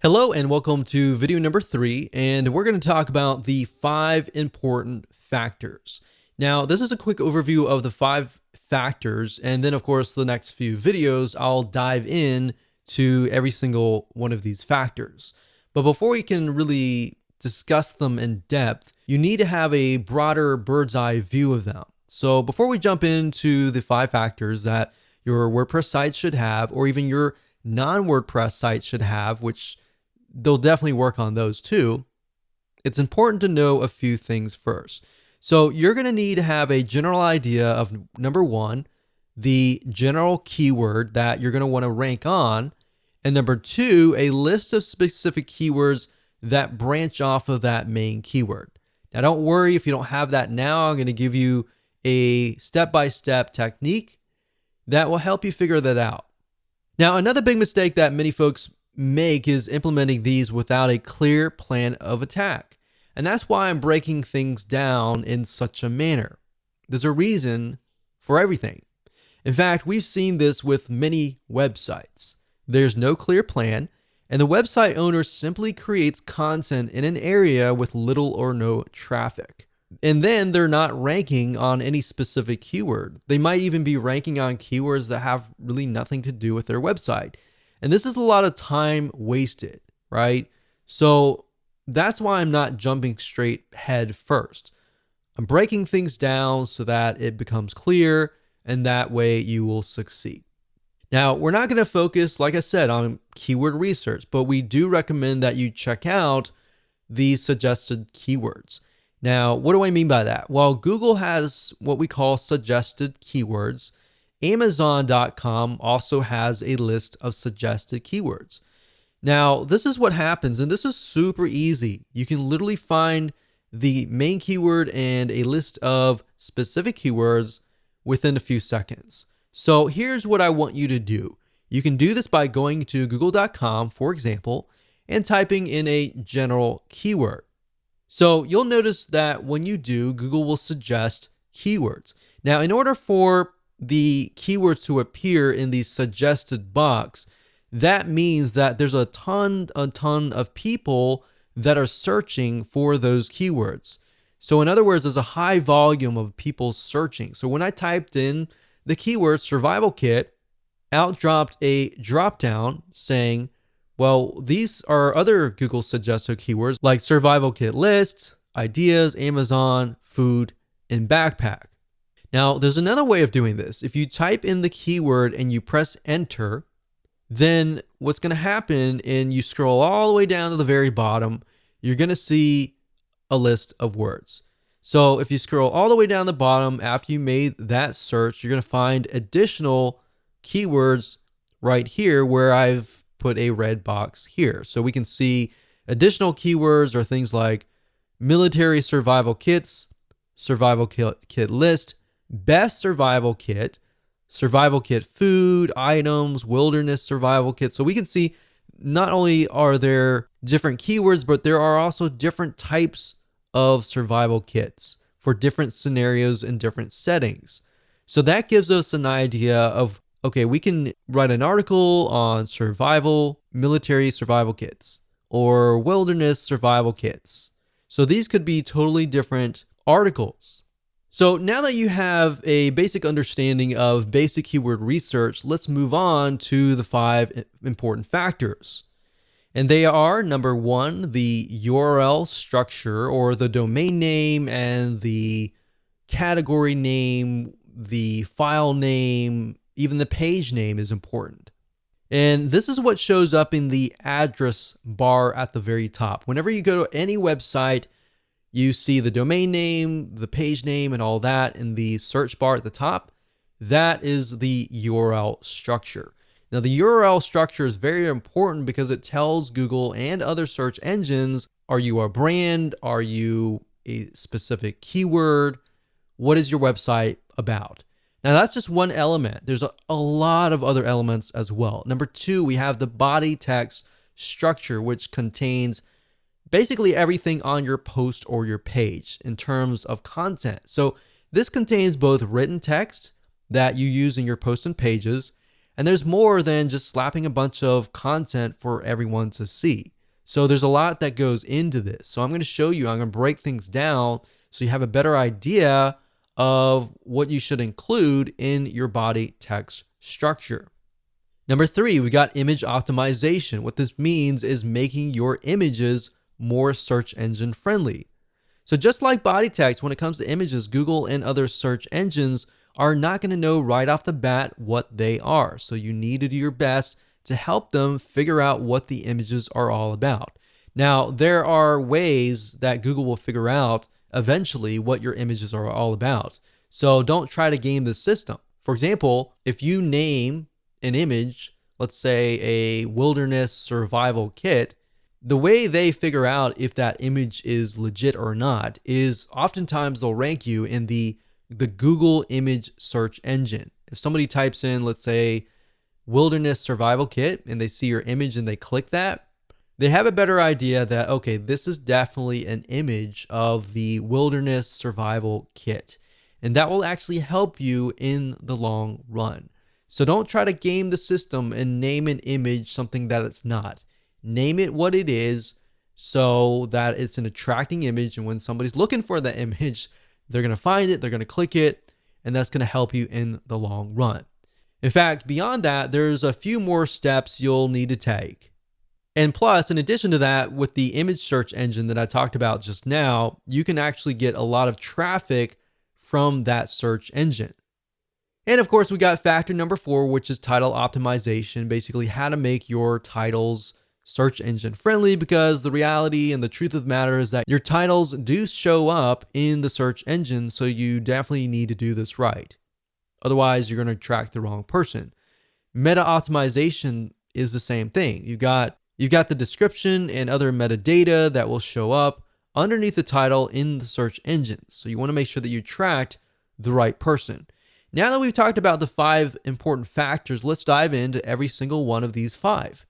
Hello and welcome to video number 3, and we're going to talk about the 5 important factors. Now, this is a quick overview of the 5 factors, and then of course the next few videos I'll dive in to every single one of these factors. But before we can really discuss them in depth, you need to have a broader bird's eye view of them. So before we jump into the 5 factors that your WordPress site should have, or even your non-WordPress sites should have, which they'll definitely work on those too, it's important to know a few things first. So you're going to need to have a general idea of, number 1, the general keyword that you're going to want to rank on, and number 2, a list of specific keywords that branch off of that main keyword. Now don't worry if you don't have that now. I'm going to give you a step-by-step technique that will help you figure that out. Now, another big mistake that many folks make is implementing these without a clear plan of attack. And that's why I'm breaking things down in such a manner. There's a reason for everything. In fact, we've seen this with many websites. There's no clear plan, and the website owner simply creates content in an area with little or no traffic. And then they're not ranking on any specific keyword. They might even be ranking on keywords that have really nothing to do with their website. And this is a lot of time wasted, right? So that's why I'm not jumping straight head first. I'm breaking things down so that it becomes clear, and that way you will succeed. Now, we're not going to focus, like I said, on keyword research, but we do recommend that you check out these suggested keywords. Now, what do I mean by that? Well, Google has what we call suggested keywords. Amazon.com also has a list of suggested keywords. Now, this is what happens, and this is super easy. You can literally find the main keyword and a list of specific keywords within a few seconds. So here's what I want you to do. You can do this by going to google.com, for example, and typing in a general keyword. So you'll notice that when you do, Google will suggest keywords. Now, in order for the keywords to appear in the suggested box, that means that there's a ton of people that are searching for those keywords. So in other words, there's a high volume of people searching. So when I typed in the keyword survival kit, out dropped a drop down saying, well, these are other Google suggested keywords like survival kit list, ideas, Amazon, food, and backpack. Now, there's another way of doing this. If you type in the keyword and you press enter, then what's going to happen, and you scroll all the way down to the very bottom, you're going to see a list of words. So if you scroll all the way down the bottom after you made that search, you're going to find additional keywords right here where I've put a red box here. So we can see additional keywords are things like military survival kits, survival kit list, best survival kit food, items, wilderness survival kit. So we can see not only are there different keywords, but there are also different types of survival kits for different scenarios and different settings. So that gives us an idea of, okay, we can write an article on survival, military survival kits, or wilderness survival kits. So these could be totally different articles. So now that you have a basic understanding of basic keyword research, let's move on to the 5 important factors. And they are, number 1, the URL structure, or the domain name and the category name, the file name, even the page name is important. And this is what shows up in the address bar at the very top. Whenever you go to any website, you see the domain name, the page name, and all that in the search bar at the top. That is the URL structure. Now, the URL structure is very important because it tells Google and other search engines, are you a brand? Are you a specific keyword? What is your website about? Now, that's just one element. There's a lot of other elements as well. Number 2, we have the body text structure, which contains basically everything on your post or your page in terms of content. So this contains both written text that you use in your posts and pages, And there's more than just slapping a bunch of content for everyone to see. So there's a lot that goes into this. So I'm going to show you, I'm going to break things down so you have a better idea of what you should include in your body text structure. Number 3, we got image optimization. What this means is making your images more search engine friendly. So just like body text, when it comes to images, Google and other search engines are not going to know right off the bat what they are. So you need to do your best to help them figure out what the images are all about. Now, there are ways that Google will figure out eventually what your images are all about. So don't try to game the system. For example, if you name an image, let's say a wilderness survival kit, the way they figure out if that image is legit or not is oftentimes they'll rank you in the Google image search engine. If somebody types in, let's say, wilderness survival kit, and they see your image and they click that, they have a better idea that, okay, this is definitely an image of the wilderness survival kit. And that will actually help you in the long run. So don't try to game the system and name an image something that it's not. Name it what it is so that it's an attracting image. And when somebody's looking for that image, they're going to find it, they're going to click it, and that's going to help you in the long run. In fact, beyond that, there's a few more steps you'll need to take. And plus, in addition to that, with the image search engine that I talked about just now, you can actually get a lot of traffic from that search engine. And of course, we got factor number 4, which is title optimization, basically how to make your titles search engine friendly, because the reality and the truth of the matter is that your titles do show up in the search engine, so you definitely need to do this right. Otherwise, you're going to attract the wrong person. Meta optimization is the same thing. You've got the description and other metadata that will show up underneath the title in the search engines. So you want to make sure that you attract the right person. Now that we've talked about the 5 important factors, let's dive into every single one of these 5.